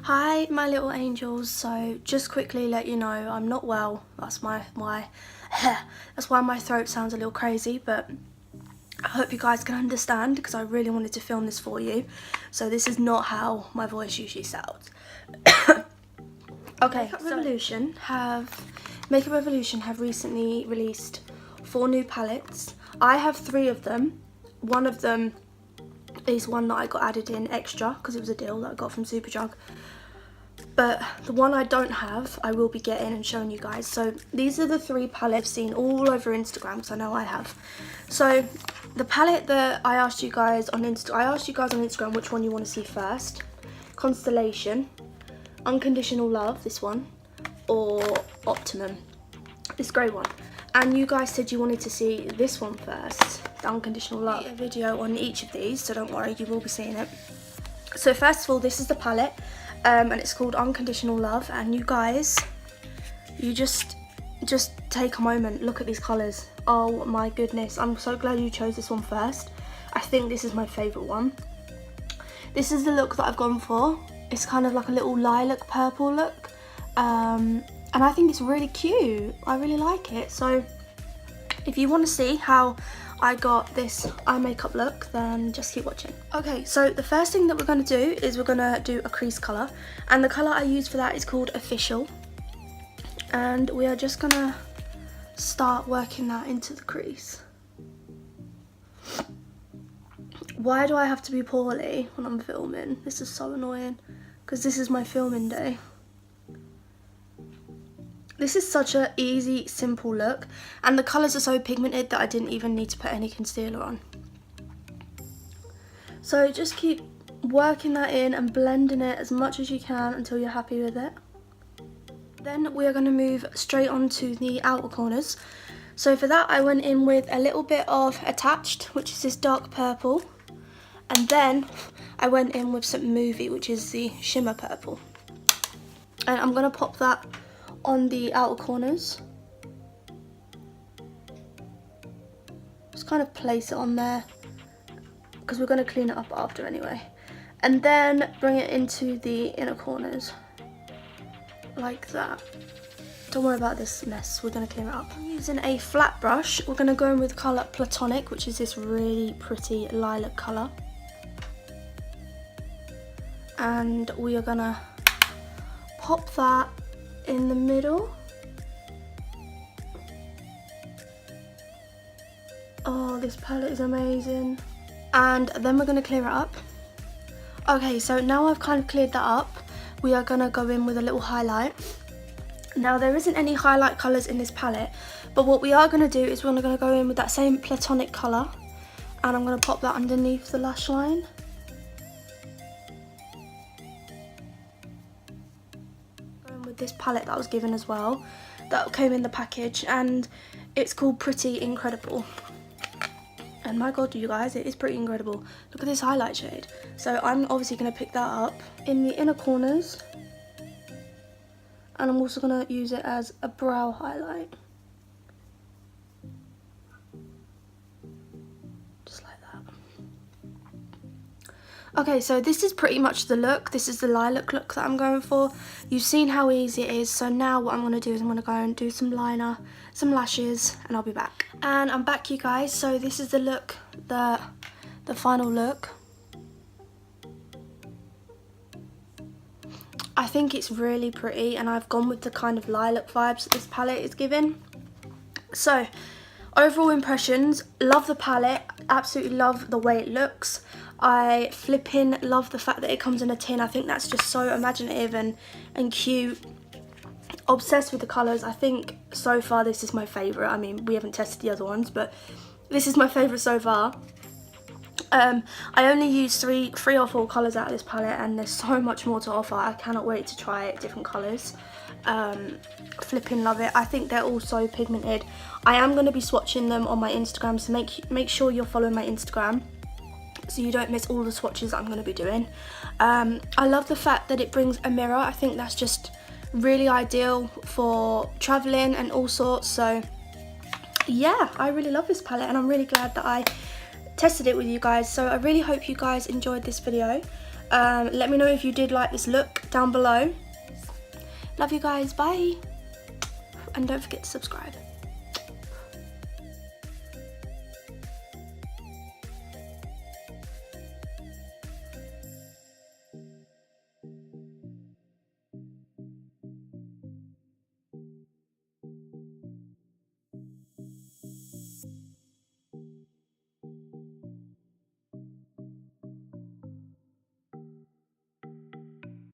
Hi my little angels, so just quickly let you know I'm not well. That's why my throat sounds a little crazy, but I hope you guys can understand because I really wanted to film this for you. So this is not how my voice usually sounds. Okay, Makeup Revolution have recently released 4 new palettes. I have 3 of them. One of them is one that I got added in extra because it was a deal that I got from Superdrug. But the one I don't have, I will be getting and showing you guys. So these are the 3 palettes I've seen all over Instagram, because I know I have. So the palette that I asked you guys on Instagram which one you want to see first. Constellation, Unconditional Love, this one, or Optimum, this grey one. And you guys said you wanted to see this one first, the Unconditional Love. A video on each of these, so don't worry, you will be seeing it. So first of all, this is the palette. And it's called Unconditional Love, and you guys, you just take a moment, look at these colours. Oh my goodness, I'm so glad you chose this one first. I think this is my favourite one. This is the look that I've gone for. It's kind of like a little lilac purple look, and I think it's really cute. I really like it. So if you want to see how I got this eye makeup look, then just keep watching. Okay, so the first thing that we're going to do is we're going to do a crease colour, and the colour I use for that is called Official, and we are just going to start working that into the crease. Why do I have to be poorly when I'm filming? This is so annoying, because this is my filming day. This is such an easy, simple look, and the colours are so pigmented that I didn't even need to put any concealer on. So just keep working that in and blending it as much as you can until you're happy with it. Then we are going to move straight on to the outer corners. So for that I went in with a little bit of Attached, which is this dark purple, and then I went in with some Movie, which is the shimmer purple. And I'm going to pop that on the outer corners. Just kind of place it on there because we're going to clean it up after anyway, and then bring it into the inner corners like that. Don't worry about this mess, we're going to clean it up. I'm using a flat brush. We're going to go in with colour Platonic, which is this really pretty lilac colour, and we are going to pop that in the middle. Oh, this palette is amazing. And then we're going to clear it up. Okay, so now I've kind of cleared that up, we are going to go in with a little highlight. Now there isn't any highlight colours in this palette, but what we are going to do is we're going to go in with that same Platonic colour, and I'm going to pop that underneath the lash line. With this palette that I was given as well, that came in the package, and it's called Pretty Incredible, and my god you guys, it is pretty incredible. Look at this highlight shade. So I'm obviously going to pick that up in the inner corners, and I'm also going to use it as a brow highlight, just like that. Okay, so this is pretty much the look. This is the lilac look that I'm going for. You've seen how easy it is, so now what I'm going to do is I'm going to go and do some liner, some lashes, and I'll be back. And I'm back, you guys. So this is the look, the final look. I think it's really pretty, and I've gone with the kind of lilac vibes that this palette is giving. So overall impressions, love the palette, absolutely love the way it looks. I flipping love the fact that it comes in a tin. I think that's just so imaginative and cute. Obsessed with the colours. I think so far this is my favourite. I mean, we haven't tested the other ones, but this is my favourite so far. I only used three or four colours out of this palette, and there's so much more to offer. I cannot wait to try it, different colours. Flipping love it. I think they're all so pigmented. I am going to be swatching them on my Instagram, so make sure you're following my Instagram so you don't miss all the swatches that I'm going to be doing. I love the fact that it brings a mirror. I think that's just really ideal for travelling and all sorts. So yeah, I really love this palette, and I'm really glad that I tested it with you guys. So I really hope you guys enjoyed this video. Let me know if you did like this look down below. Love you guys, bye. And don't forget to subscribe.